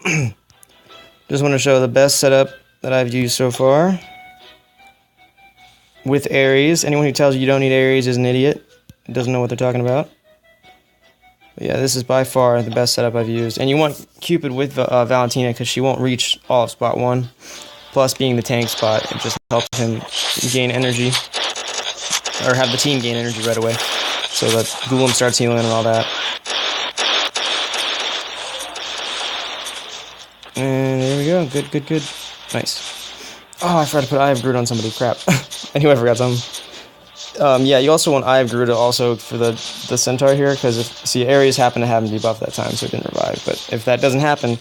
Just want to show the best setup that I've used so far with Aries. Anyone who tells you don't need Aries is an idiot. Doesn't know what they're talking about. But yeah, this is by far the best setup I've used. And you want Cupid with Valentina because she won't reach all of spot 1. Plus, being the tank spot, it just helps him gain energy. Or have the team gain energy right away. So that Golem starts healing and all that. And there we go. Good. Nice. Oh, I forgot to put Eye of Groot on somebody. Crap. Anyway, I forgot something. Yeah, you also want Eye of Groot also for the Centaur here, because see, Aries happened to have him debuff that time, so it didn't revive. But if that doesn't happen,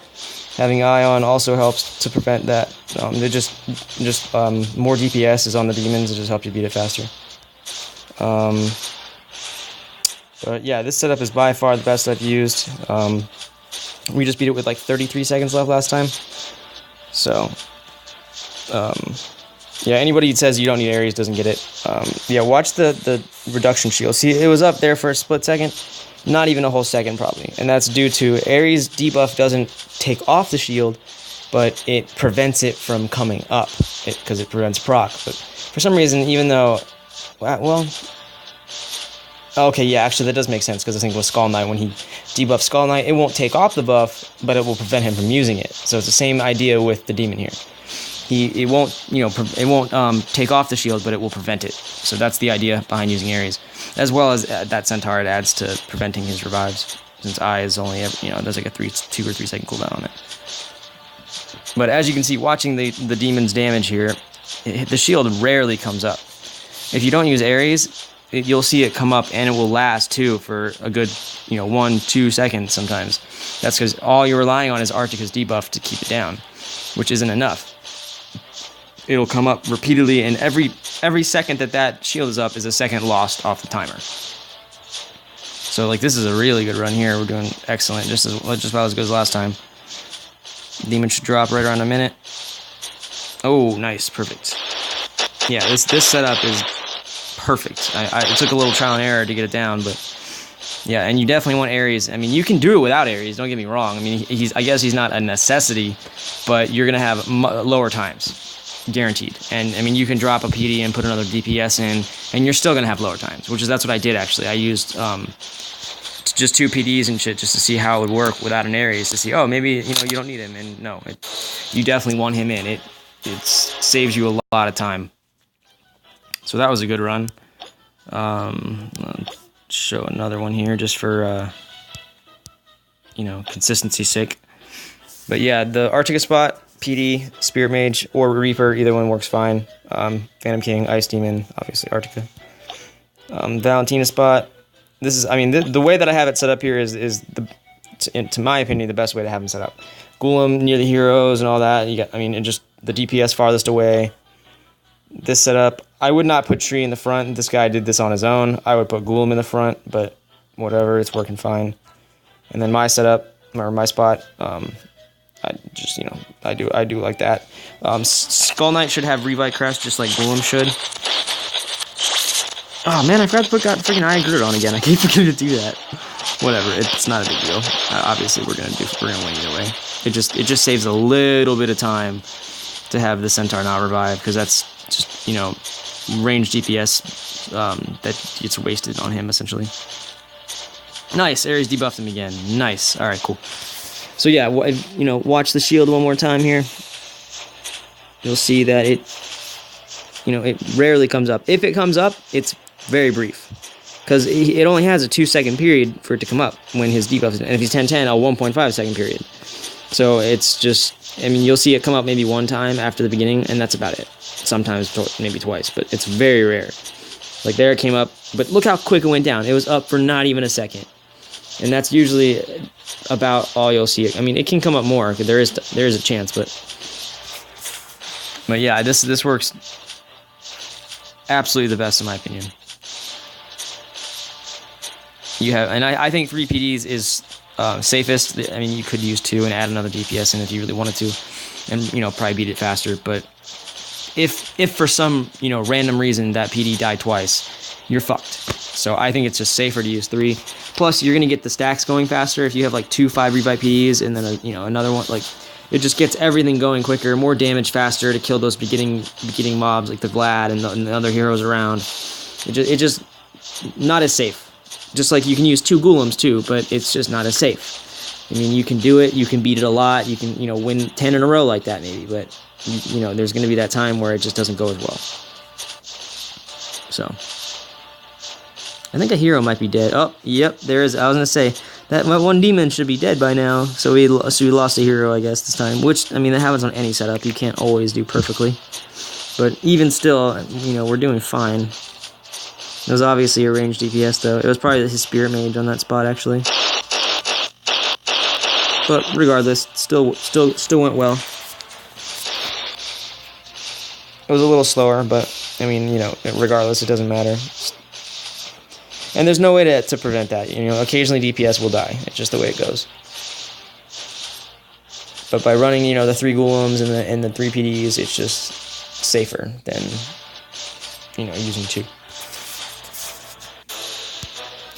having Eye on also helps to prevent that. They just more DPS is on the demons. It just helps you beat it faster. But yeah, this setup is by far the best I've used. We just beat it with like 33 seconds left last time. So, yeah, anybody who says you don't need Aries doesn't get it. Yeah, watch the reduction shield. See, it was up there for a split second. Not even a whole second, probably. And that's due to Aries debuff doesn't take off the shield, but it prevents it from coming up. Because it prevents proc. But for some reason, even though... Well... Okay, yeah, actually that does make sense, because I think with Skull Knight, when he debuffs Skull Knight, it won't take off the buff, but it will prevent him from using it. So it's the same idea with the demon here. It won't take off the shield, but it will prevent it. So that's the idea behind using Aries, as well as that Centaur. It adds to preventing his revives, since Eye is only there's like a 2 or 3 second cooldown on it. But as you can see, watching the demon's damage here, the shield rarely comes up. If you don't use Aries, you'll see it come up, and it will last too for a good 1-2 seconds sometimes. That's because all you're relying on is Arctica's debuff to keep it down, which isn't enough. It'll come up repeatedly, and every second that shield is up is a second lost off the timer. So like, this is a really good run here. We're doing excellent, just about as good as last time. Demon should drop right around a minute. Oh, nice, perfect. Yeah, this setup is perfect. It took a little trial and error to get it down, but yeah, and you definitely want Aries. I mean, you can do it without Aries, don't get me wrong. I mean, I guess he's not a necessity, but you're gonna have lower times, guaranteed. And I mean, you can drop a PD and put another DPS in, and you're still gonna have lower times, that's what I did actually. I used just 2 PDs and shit just to see how it would work without an Aries, to see, oh, maybe you don't need him. And no, you definitely want him in. It saves you a lot of time. So that was a good run. I'll show another one here just for consistency's sake. But yeah, the Arctica spot, PD, Spirit Mage, or Reaper, either one works fine. Phantom King, Ice Demon, obviously Arctica. Valentina spot. This is, the way that I have it set up here is to my opinion, the best way to have him set up. Golem near the heroes and all that. You got, and just the DPS farthest away. This setup, I would not put Tree in the front. This guy did this on his own. I would put Golem in the front, but whatever, it's working fine. And then my setup, or my spot, I just, I do like that. Skull Knight should have Revive Crest, just like Golem should. Oh man, I forgot to put freaking Eye of Groot on again. I keep forgetting to do that. Whatever, it's not a big deal. Obviously, we're gonna win either way. It just saves a little bit of time to have the Centaur not revive, because that's just, range DPS that gets wasted on him, essentially. Nice, Aries debuffed him again. Nice, alright, cool. So yeah, watch the shield one more time here. You'll see that it rarely comes up. If it comes up, it's very brief, because it only has a 2-second period for it to come up when his debuff is, and if he's 10-10, a 1.5-second period. So it's just, you'll see it come up maybe one time after the beginning, and that's about it. Sometimes maybe twice, but it's very rare. Like there it came up, but look how quick it went down. It was up for not even a second. And that's usually about all you'll see. It can come up more, because there is a chance, but yeah, this works absolutely the best in my opinion. I think 3 PDs is safest. You could use 2 and add another DPS in if you really wanted to, and probably beat it faster. But if for some random reason that PD died twice, you're fucked. So I think it's just safer to use 3. Plus, you're gonna get the stacks going faster if you have like 2 5 revive PDs and then another one. Like, it just gets everything going quicker, more damage faster to kill those beginning mobs like the Vlad and the other heroes around. It just not as safe. Just like you can use 2 Golems too, but it's just not as safe. I mean, you can do it, you can beat it a lot, you can, win 10 in a row like that maybe, but, there's going to be that time where it just doesn't go as well. So, I think a hero might be dead. Oh, yep, there is. I was going to say, that one demon should be dead by now, so we lost a hero, I guess, this time, which, I mean, that happens on any setup, you can't always do perfectly. But even still, we're doing fine. It was obviously a ranged DPS, though. It was probably his Spirit Mage on that spot, actually. But regardless, still went well. It was a little slower, but, I mean, regardless, it doesn't matter. And there's no way to prevent that. Occasionally DPS will die. It's just the way it goes. But by running, the 3 Golems and the 3 PDs, it's just safer than, using 2.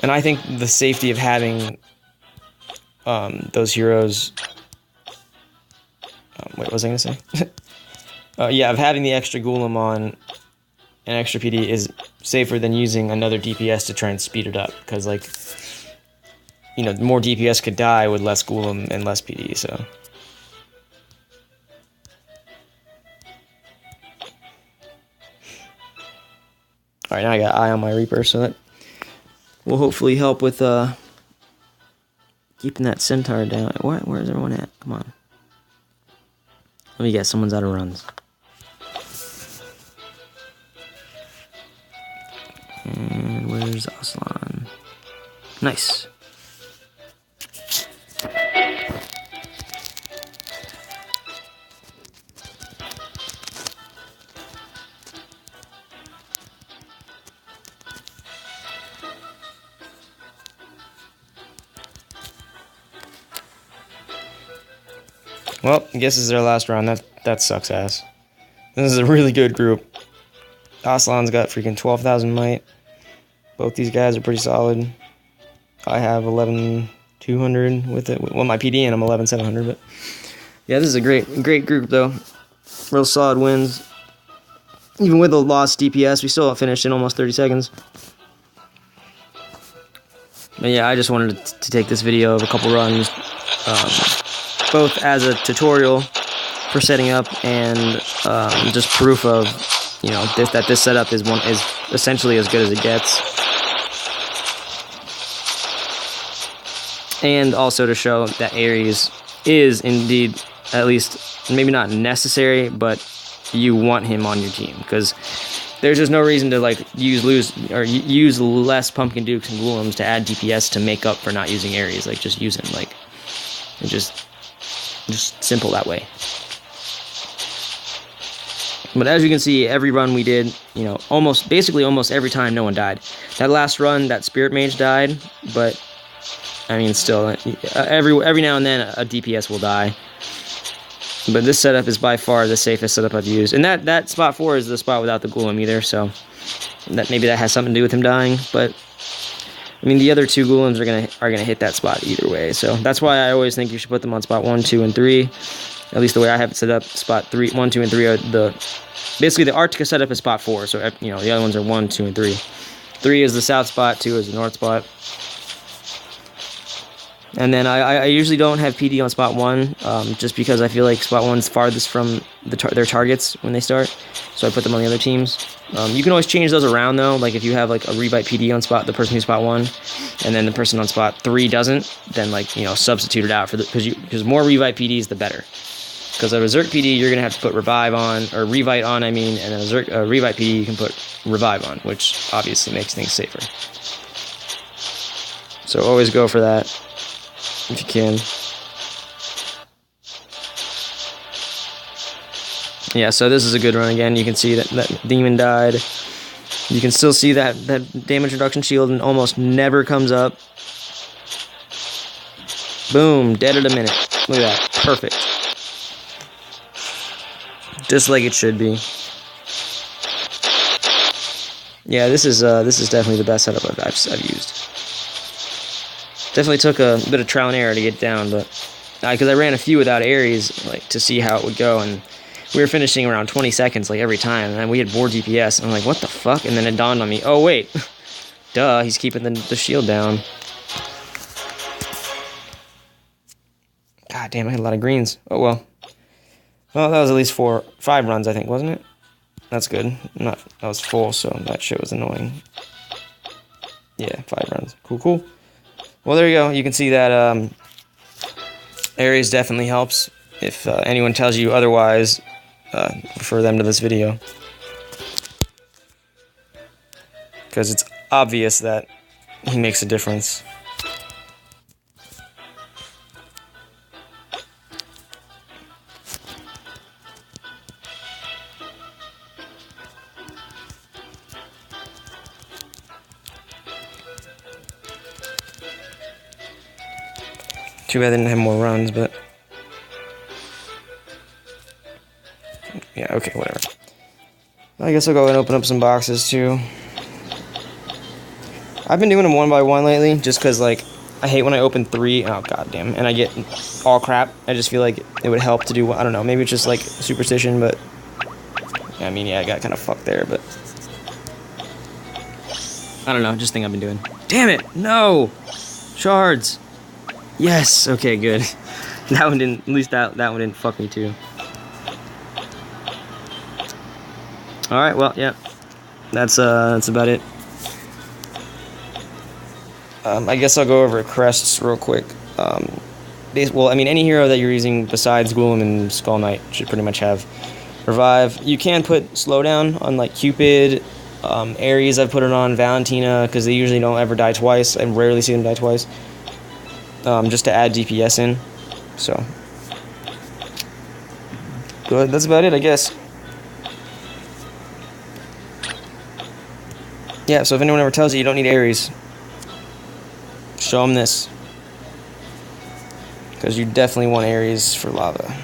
And I think the safety of having those heroes... what was I going to say? Yeah, of having the extra Golem on an extra PD is safer than using another DPS to try and speed it up. Because, like, more DPS could die with less Golem and less PD, so... Alright, now I got Eye on my Reaper, so that will hopefully help with keeping that Centaur down. Where's everyone at? Come on. Let me guess, someone's out of runs. And where's Aslan? Nice. Well, I guess this is our last round. That sucks ass. This is a really good group. Aslan's got freaking 12,000 might. Both these guys are pretty solid. I have 11,200 with it. Well, my PD and I'm 11,700. But yeah, this is a great group though. Real solid wins. Even with a lost DPS, we still finished in almost 30 seconds. But yeah, I just wanted to take this video of a couple runs. Both as a tutorial for setting up and just proof of that this setup is essentially as good as it gets, and also to show that Aries is indeed, at least maybe not necessary, but you want him on your team because there's just no reason to use less Pumpkin Dukes and Golems to add DPS to make up for not using Aries. Like, just use him. Like, it just simple that way. But as you can see, every run we did, almost every time no one died. That last run, that Spirit Mage died, but I mean, still, every now and then a DPS will die. But this setup is by far the safest setup I've used, and that spot 4 is the spot without the Golem either. So maybe that has something to do with him dying, but. I mean, the other 2 Golems are gonna hit that spot either way, so that's why I always think you should put them on spot 1, 2, and 3. At least the way I have it set up, spot 1, 2, and 3 are basically the Arctica setup is spot 4. So the other ones are 1, 2, and 3. 3 is the south spot, 2 is the north spot. And then I usually don't have PD on spot 1, just because I feel like spot 1's farthest from their targets when they start. So I put them on the other teams. You can always change those around though. Like if you have like a Revite PD on the person who's spot 1, and then the person on spot 3 doesn't, then substitute it out because more Revite PDs the better. Because a Berserk PD you're gonna have to put Revive on, or Revite on, and a Revite PD you can put Revive on, which obviously makes things safer. So always go for that if you can. Yeah, so this is a good run again. You can see that demon died. You can still see that damage reduction shield and almost never comes up. Boom, dead at a minute. Look at that, perfect. Just like it should be. Yeah, this is definitely the best setup I've used. Definitely took a bit of trial and error to get down, but because I ran a few without Aries, like to see how it would go, and we were finishing around 20 seconds like every time, and we had more DPS. And I'm like, what the fuck? And then it dawned on me, oh wait, duh, he's keeping the shield down. God damn, I had a lot of greens. Oh well. Well, that was at least 5 runs, I think, wasn't it? That's good. That was full, so that shit was annoying. Yeah, 5 runs. Cool. Well, there you go. You can see that Aries definitely helps. If anyone tells you otherwise, refer them to this video. Because it's obvious that he makes a difference. Too bad they didn't have more runs, but... yeah, okay, whatever. I guess I'll go and open up some boxes, too. I've been doing them one by one lately, just because, like, I hate when I open 3, oh goddamn, and I get all crap. I just feel like it would help to do, I don't know, maybe it's just, like, superstition, but... I mean, yeah, I got kind of fucked there, but... I don't know, just thing I've been doing. Damn it! No! Shards! Yes! Okay, good. That one didn't, at least that one didn't fuck me too. Alright, well, yeah. That's about it. I guess I'll go over crests real quick. Well, I mean, any hero that you're using besides Golem and Skull Knight should pretty much have Revive. You can put Slowdown on, like, Cupid, Aries I've put it on, Valentina, because they usually don't ever die twice. I rarely see them die twice. Just to add DPS in. So, good. That's about it, I guess. Yeah, so if anyone ever tells you you don't need Aries, show them this. Because you definitely want Aries for lava.